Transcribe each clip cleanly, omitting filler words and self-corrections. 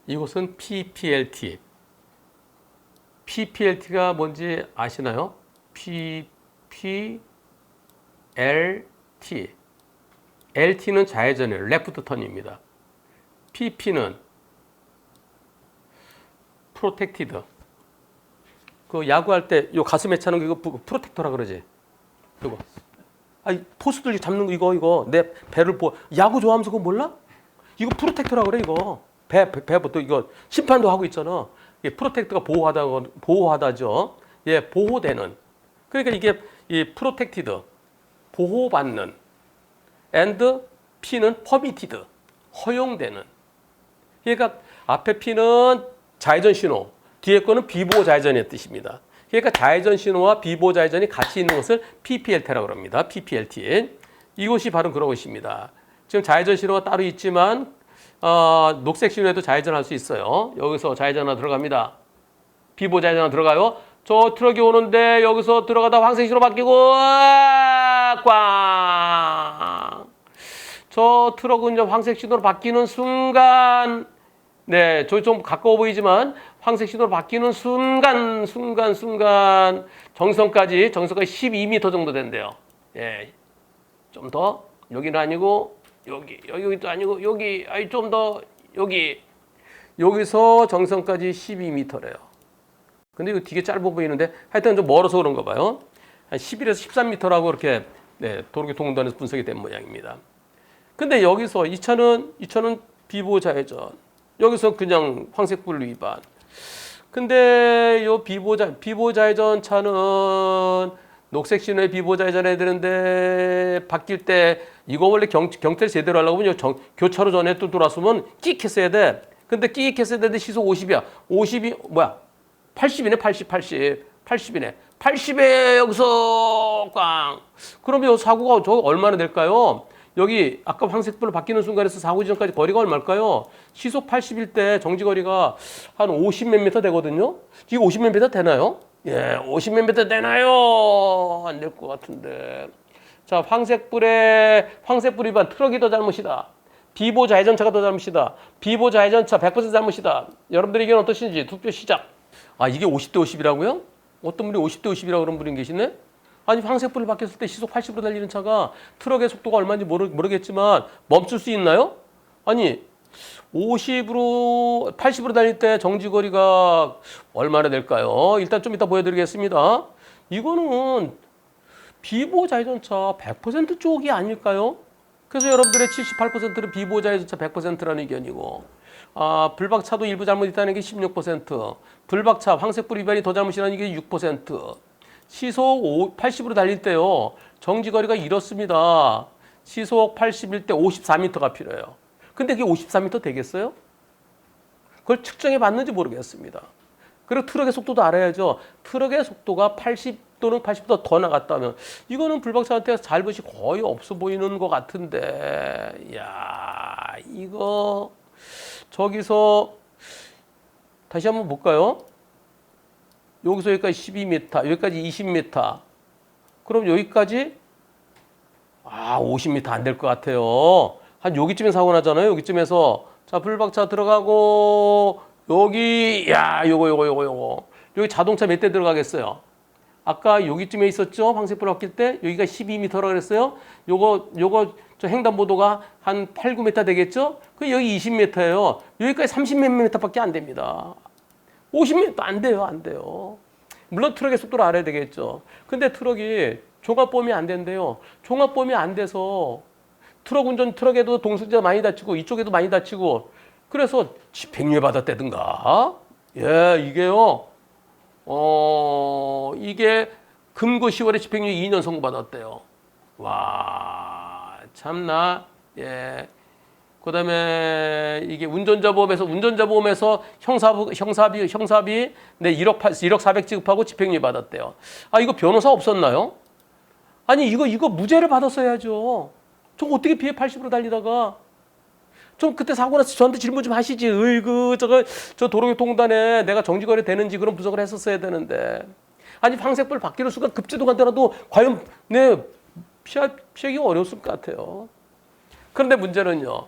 이곳은 PPLT. PPLT가 뭔지 아시나요? PPLT. LT는 좌회전이에요. 레프트 턴입니다. PP는 프로텍티드. 그 야구할 때 요 가슴에 차는 거 이거 프로텍터라 그러지. 이거. 아니 포수들 잡는 거 이거 내 배를 야구 좋아하면서 그거 몰라? 이거 프로텍터라 그래 이거. 배부터 이거 심판도 하고 있잖아. 이게 프로텍터가 보호하다죠. 예, 보호되는. 그러니까 이게 이 프로텍티드 보호받는 and P는 permitted 허용되는. 그러니까 앞에 P는 좌회전 신호, 뒤에 거는 비보호 좌회전의 뜻입니다. 그러니까 좌회전 신호와 비보호 좌회전이 같이 있는 것을 PPLT라고 합니다. PPLT. 이것이 바로 그런 것입니다. 지금 좌회전 신호가 따로 있지만 녹색 신호에도 좌회전할 수 있어요. 여기서 좌회전 하나 들어갑니다. 비보호 좌회전 하나 들어가요. 저 트럭이 오는데 여기서 들어가다 황색 신호 바뀌고 꽝. 저 트럭은 이제 황색 신호로 바뀌는 순간, 네, 저기 좀 가까워 보이지만 황색 신호로 바뀌는 순간 정선까지 12m 정도 된대요. 예, 좀 더 여기는 아니고 여기도 아니고 여기, 아니 좀 더 여기서 정선까지 12m래요. 근데 이거 되게 짧아 보이는데 하여튼 좀 멀어서 그런가 봐요. 한 11에서 13m라고 이렇게 도로교통공단에서 분석이 된 모양입니다. 근데 여기서 이 차는 비보호 좌회전. 여기서 그냥 황색불 위반. 근데 요 비보호 좌회전 차는 녹색 신호에 비보호 좌회전 해야 되는데 바뀔 때 이거 원래 경태를 제대로 하려고 하면 교차로 전에 또 돌았으면 끽 했어야 돼. 근데 끽 했어야 되는데 시속 50이야. 50이 뭐야? 80이네. 80이네. 80에 여기서 꽝. 그러면 이 사고가 저 얼마나 될까요? 여기 아까 황색불로 바뀌는 순간에서 사고 지점까지 거리가 얼마일까요? 시속 80일 때 정지거리가 한 50 몇 미터 되거든요. 이거 50 몇 미터 되나요? 예, 50 몇 미터 되나요? 안 될 것 같은데. 자, 황색불 위반 트럭이 더 잘못이다. 비보호 좌회전차가 더 잘못이다. 비보호 좌회전차 100% 잘못이다. 여러분들 의견 어떠신지 투표 시작. 아, 이게 50대 50이라고요? 어떤 분이 50대 50이라고 그런 분이 계시네? 아니 황색불을 바뀌었을 때 시속 80으로 달리는 차가 트럭의 속도가 얼마인지 모르겠지만 멈출 수 있나요? 아니 80으로 달릴 때 정지거리가 얼마나 될까요? 일단 좀 이따 보여드리겠습니다. 이거는 비보호 좌회전차 100% 쪽이 아닐까요? 그래서 여러분들의 78%는 비보호 좌회전차 100%라는 의견이고 불박차도 일부 잘못 있다는 게 16%, 불박차 황색불 위반이 더 잘못이라는 게 6%, 시속 80으로 달릴 때요. 정지거리가 이렇습니다. 시속 80일 때 54m가 필요해요. 근데 그게 54m 되겠어요? 그걸 측정해 봤는지 모르겠습니다. 그리고 트럭의 속도도 알아야죠. 트럭의 속도가 80 또는 80보다 더 나갔다면 이거는 불박차한테 잘못이 거의 없어 보이는 것 같은데 야 이거 저기서 다시 한번 볼까요? 여기서 여기까지 12m, 여기까지 20m. 그럼 여기까지 50m 안 될 것 같아요. 한 여기쯤에 사고 나잖아요. 여기쯤에서 자 불박차 들어가고 여기 요거 여기 자동차 몇 대 들어가겠어요? 아까 여기쯤에 있었죠. 황색불 바뀔 때 여기가 12m라고 그랬어요. 요거 저 횡단보도가 한 8, 9m 되겠죠? 그 여기 20m예요. 여기까지 30몇 m밖에 안 됩니다. 50m 안 돼요. 물론 트럭의 속도를 알아야 되겠죠. 근데 트럭이 종합보험이 안 된대요. 종합보험이 안 돼서 트럭에도 동승자 많이 다치고 이쪽에도 많이 다치고 그래서 집행유예 받았다든가. 예, 이게요. 이게 금고 10월에 집행유예 2년 선고받았대요. 와, 참나. 예. 그다음에 이게 운전자보험에서 형사비 1억 400 지급하고 집행유예 받았대요. 이거 변호사 없었나요? 아니 이거 무죄를 받았어야죠. 저 어떻게 비에 80으로 달리다가 좀 그때 사고 나서 저한테 질문 좀 하시지. 저 도로교통공단에 내가 정지거리 되는지 그런 분석을 했었어야 되는데. 아니 황색불 바뀌는 순간 급제도 간다라도 과연 피하기 어려웠을 것 같아요. 그런데 문제는요.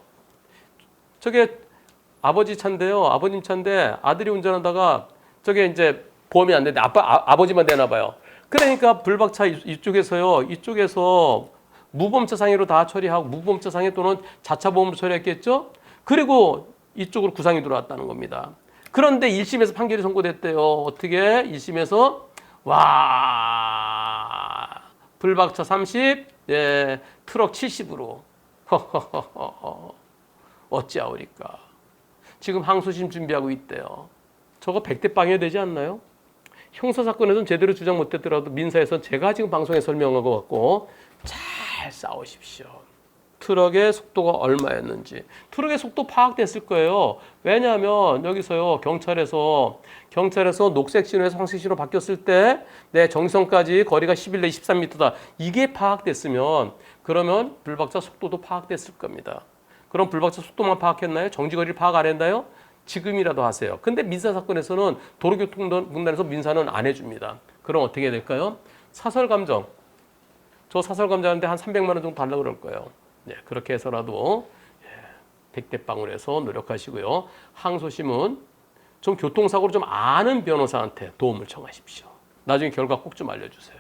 저게 아버지 차인데요. 아버님 차인데 아들이 운전하다가 저게 이제 보험이 안 되는데 아버지만 되나 봐요. 그러니까 불박차 이쪽에서 무보험차 상해로 다 처리하고 무보험차 상해 또는 자차 보험으로 처리했겠죠. 그리고 이쪽으로 구상이 들어왔다는 겁니다. 그런데 1심에서 판결이 선고됐대요. 어떻게? 1심에서 와 불박차 30, 예, 트럭 70으로 어찌하오리까. 지금 항소심 준비하고 있대요. 저거 100대 빵해야 되지 않나요? 형사사건에서는 제대로 주장 못했더라도 민사에서는 제가 지금 방송에 설명한 것 같고 잘 싸우십시오. 트럭의 속도가 얼마였는지. 트럭의 속도 파악됐을 거예요. 왜냐하면 여기서요 경찰에서 녹색 신호에서 황색 신호 바뀌었을 때 내 정선까지 거리가 11 내 13m다. 이게 파악됐으면 그러면 불박차 속도도 파악됐을 겁니다. 그럼 불박차 속도만 파악했나요? 정지거리를 파악 안 했나요? 지금이라도 하세요. 근데 민사사건에서는 도로교통공단에서 민사는 안 해줍니다. 그럼 어떻게 해야 될까요? 사설감정. 저 사설감정하는데 한 300만 원 정도 달라고 그럴 거예요. 네, 그렇게 해서라도 100대 빵을 해서 노력하시고요. 항소심은 좀 교통사고를 좀 아는 변호사한테 도움을 청하십시오. 나중에 결과 꼭 좀 알려주세요.